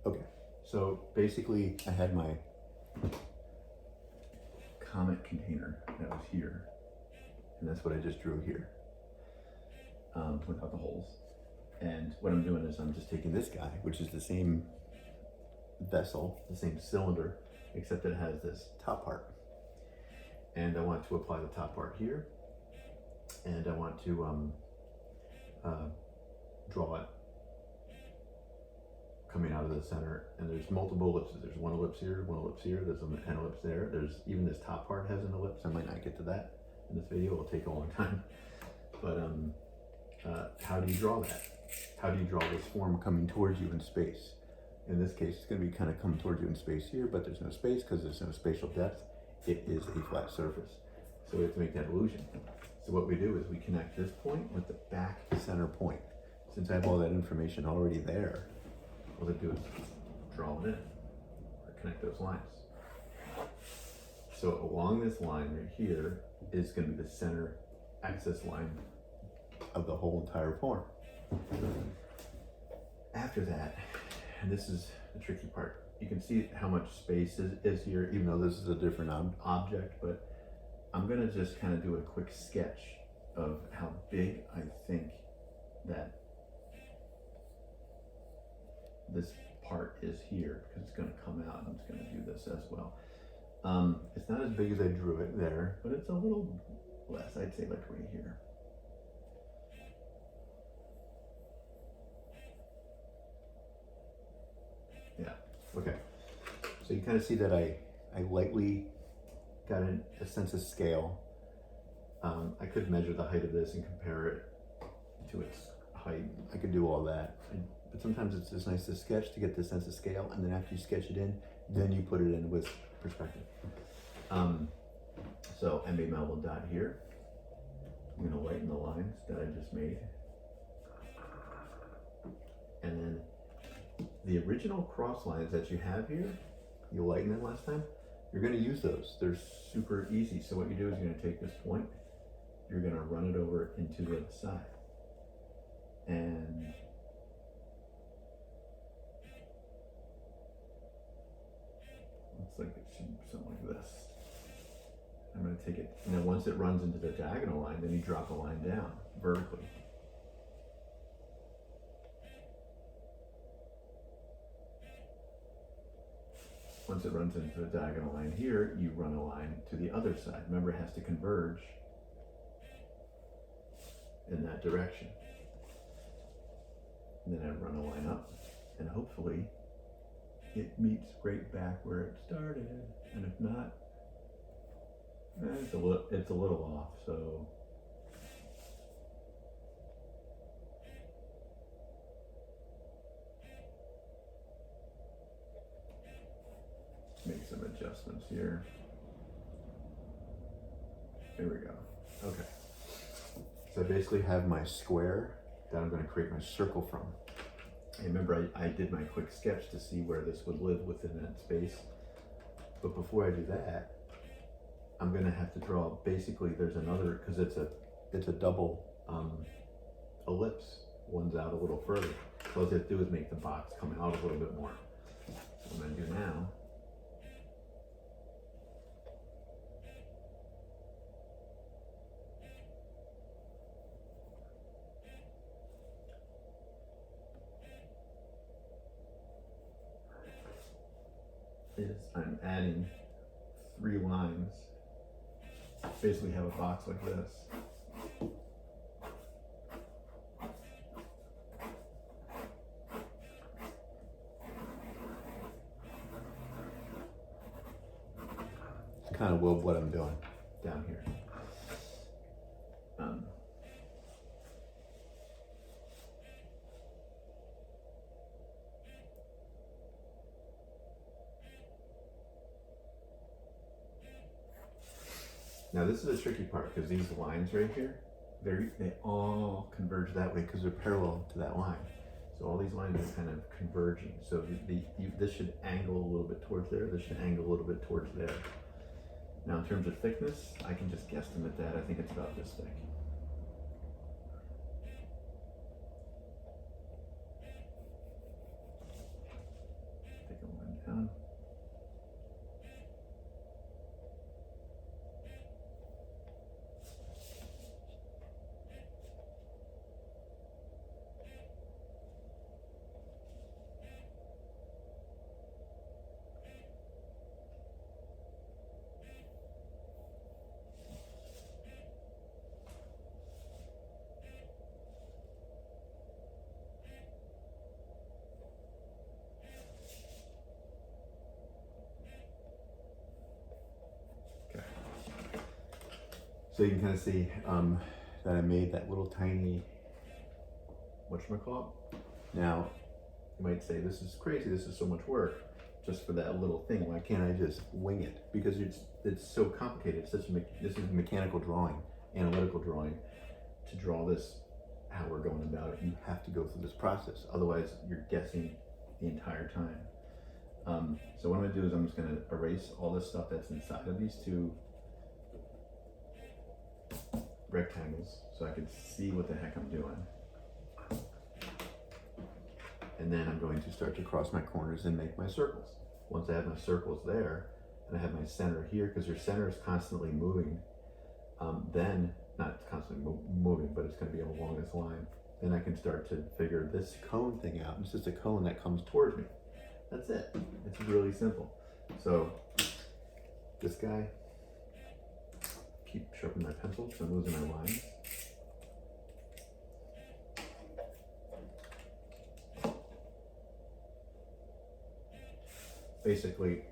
Okay, so basically I had my Comet container that was here, and that's what I just drew here, without the holes. And what I'm doing is I'm just taking this guy, which is the same vessel, the same cylinder, except it has this top part. And I want to apply the top part here, and I want to draw it coming out of the center. And there's multiple ellipses. There's one ellipse here, one ellipse here, there's an ellipse there. There's even this top part has an ellipse. I might not get to that in this video, it'll take a long time. But how do you draw that? How do you draw this form coming towards you in space? In this case, it's going to be kind of coming towards you in space here, but there's no space because there's no spatial depth. It is a flat surface. So we have to make that illusion. So what we do is we connect this point with the back center point. Since I have all that information already there, all I do is draw it in, or connect those lines. So along this line right here is going to be the center axis line of the whole entire form. After that, and this is the tricky part, you can see how much space is here, even though this is a different object, but I'm gonna just kind of do a quick sketch of how big I think that this part is here, because it's gonna come out and it's gonna do this as well. It's not as big as I drew it there, but it's a little less, I'd say like right here. Yeah, okay. So you kind of see that I lightly got a sense of scale. I could measure the height of this and compare it to its height. I could do all that. But sometimes it's just nice to sketch to get the sense of scale, and then after you sketch it in, then you put it in with perspective. So I made my little dot here. I'm gonna lighten the lines that I just made. And then the original cross lines that you have here, you lightened them last time, you're going to use those. They're super easy. So what you do is you're going to take this point, you're going to run it over into the other side. And looks like it should be something like this. I'm going to take it, and then once it runs into the diagonal line, then you drop a line down vertically. Once it runs into the diagonal line here, you run a line to the other side. Remember, it has to converge in that direction. And then I run a line up, and hopefully it meets right back where it started. And if not, it's a little off, so make some adjustments here. There we go. Okay. So I basically have my square that I'm going to create my circle from. And remember, I did my quick sketch to see where this would live within that space. But before I do that, I'm going to have to draw, basically there's another, because it's a double ellipse. One's out a little further. So what I have to do is make the box come out a little bit more. So what I'm going to do now is I'm adding 3 lines. Basically have a box like this. It's kind of what I'm doing down here. Now this is a tricky part because these lines right here, they all converge that way because they're parallel to that line. So all these lines are kind of converging. So this should angle a little bit towards there. This should angle a little bit towards there. Now in terms of thickness, I can just guesstimate that. I think it's about this thick. So you can kind of see that I made that little tiny, whatchamacallit. Now, you might say, this is crazy, this is so much work just for that little thing. Why can't I just wing it? Because it's so complicated. It's such this is mechanical drawing, analytical drawing. To draw this, how we're going about it, you have to go through this process. Otherwise, you're guessing the entire time. So what I'm gonna do is I'm just gonna erase all this stuff that's inside of these two rectangles so I can see what the heck I'm doing. And then I'm going to start to cross my corners and make my circles. Once I have my circles there, and I have my center here, because your center is constantly moving, then, not constantly moving, but it's going to be along this line, then I can start to figure this cone thing out. It's just a cone that comes towards me. That's it. It's really simple. So, this guy, keep sharpening my pencil because I'm losing my lines. Basically,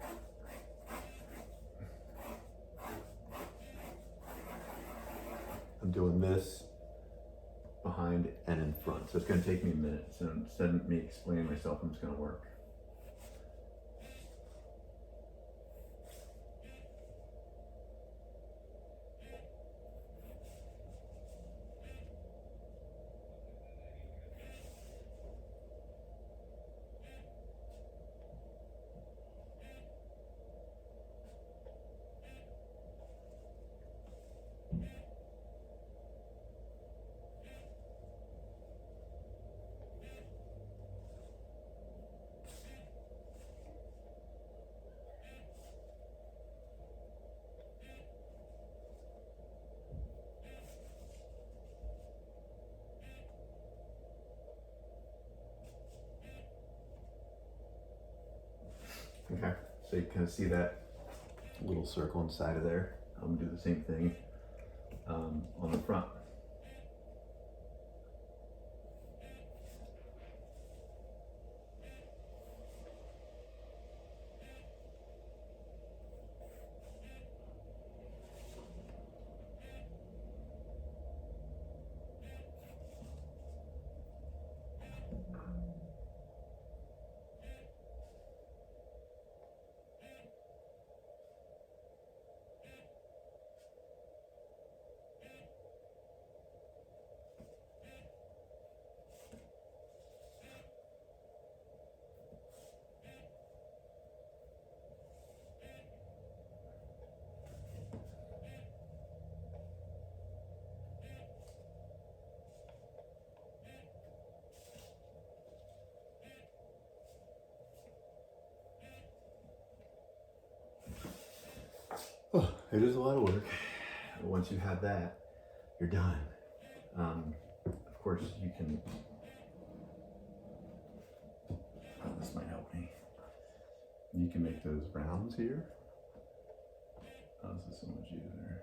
I'm doing this behind and in front. So it's going to take me a minute. So instead of me explaining myself, I'm just going to work. Okay, so you kind of see that little circle inside of there. I'm gonna do the same thing on the front. Oh, it is a lot of work. Once you have that, you're done. Of course, you can. Oh, this might help me. You can make those rounds here. Oh, this is so much easier.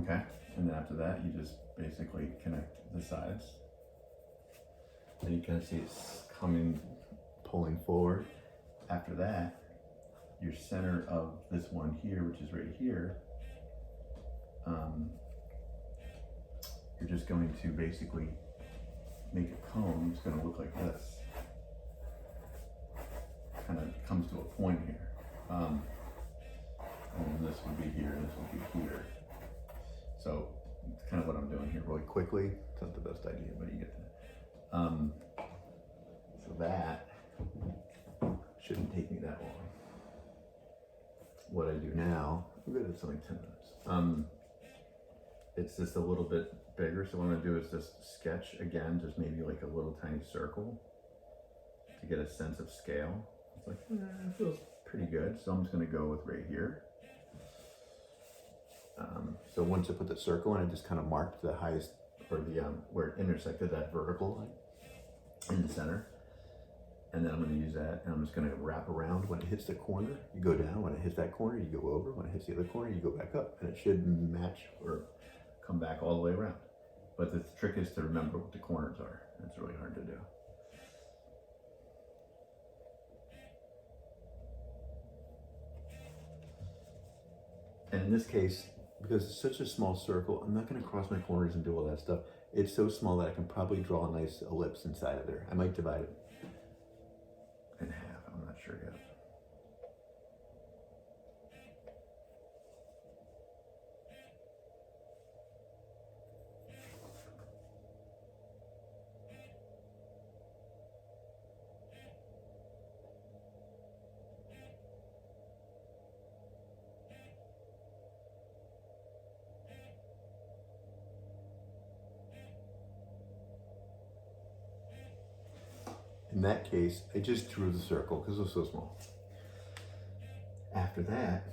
Okay, and then after that, you just basically connect the sides. And you kind of see it's coming, pulling forward. After that, your center of this one here, which is right here, you're just going to basically make a cone. It's going to look like this. Kind of comes to a point here. And this would be here, and this would be here. So it's kind of what I'm doing here really quickly. It's not the best idea, but you get that. So that shouldn't take me that long. What I do now, I'm good, it's only 10 minutes. It's just a little bit bigger. So what I'm gonna do is just sketch again, just maybe like a little tiny circle to get a sense of scale. It's like, it feels pretty good. So I'm just gonna go with right here. So once I put the circle in, I just kind of marked the highest, or the where it intersected that vertical line in the center. And then I'm going to use that, and I'm just going to wrap around. When it hits the corner, you go down. When it hits that corner, you go over. When it hits the other corner, you go back up. And it should match or come back all the way around. But the trick is to remember what the corners are. It's really hard to do. And in this case, because it's such a small circle, I'm not going to cross my corners and do all that stuff. It's so small that I can probably draw a nice ellipse inside of there. I might divide it in half. I'm not sure yet. In that case, I just drew the circle because it was so small. After that,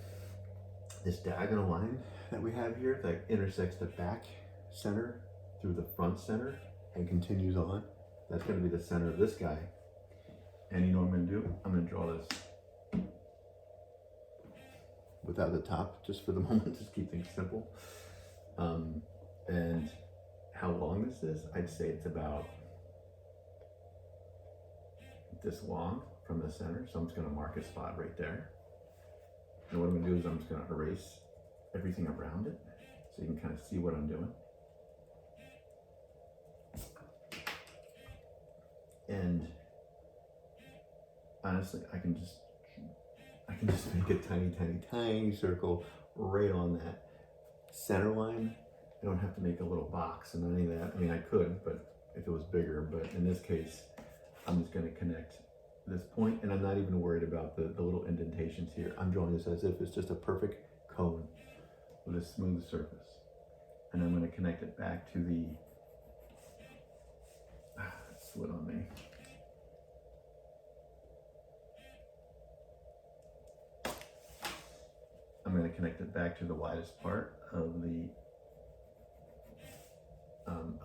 this diagonal line that we have here that intersects the back center through the front center and continues on, that's going to be the center of this guy. And you know what I'm going to do? I'm going to draw this without the top, just for the moment, just keep things simple. And how long this is, I'd say it's about this long from the center. So I'm just going to mark a spot right there. And what I'm going to do is I'm just going to erase everything around it so you can kind of see what I'm doing. And honestly, I can just make a tiny circle right on that center line. I don't have to make a little box and any of that. I mean, I could, but if it was bigger, but in this case, I'm just going to connect this point, and I'm not even worried about the little indentations here. I'm drawing this as if it's just a perfect cone with a smooth surface. And I'm going to connect it back to the, slid on me. I'm going to connect it back to the widest part of the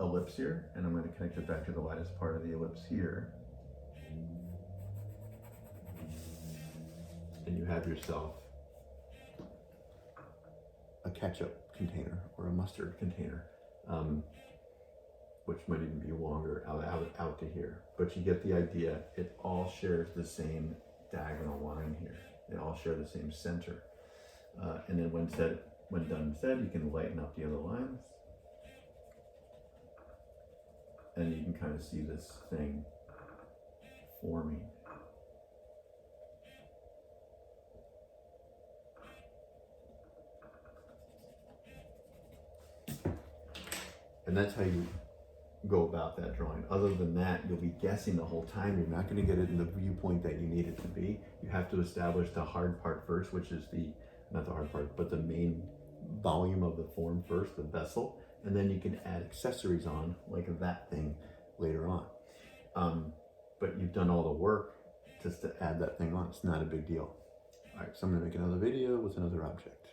ellipse here, and I'm going to connect it back to the widest part of the ellipse here. And you have yourself a ketchup container or a mustard container, which might even be longer out to here. But you get the idea. It all shares the same diagonal line here. They all share the same center. And then when done and said, you can lighten up the other lines. And you can kind of see this thing forming. And that's how you go about that drawing. Other than that, you'll be guessing the whole time. You're not going to get it in the viewpoint that you need it to be. You have to establish the hard part first, which is not the hard part, but the main volume of the form first, the vessel. And then you can add accessories on, like that thing, later on. But you've done all the work just to add that thing on. It's not a big deal. All right, so I'm going to make another video with another object.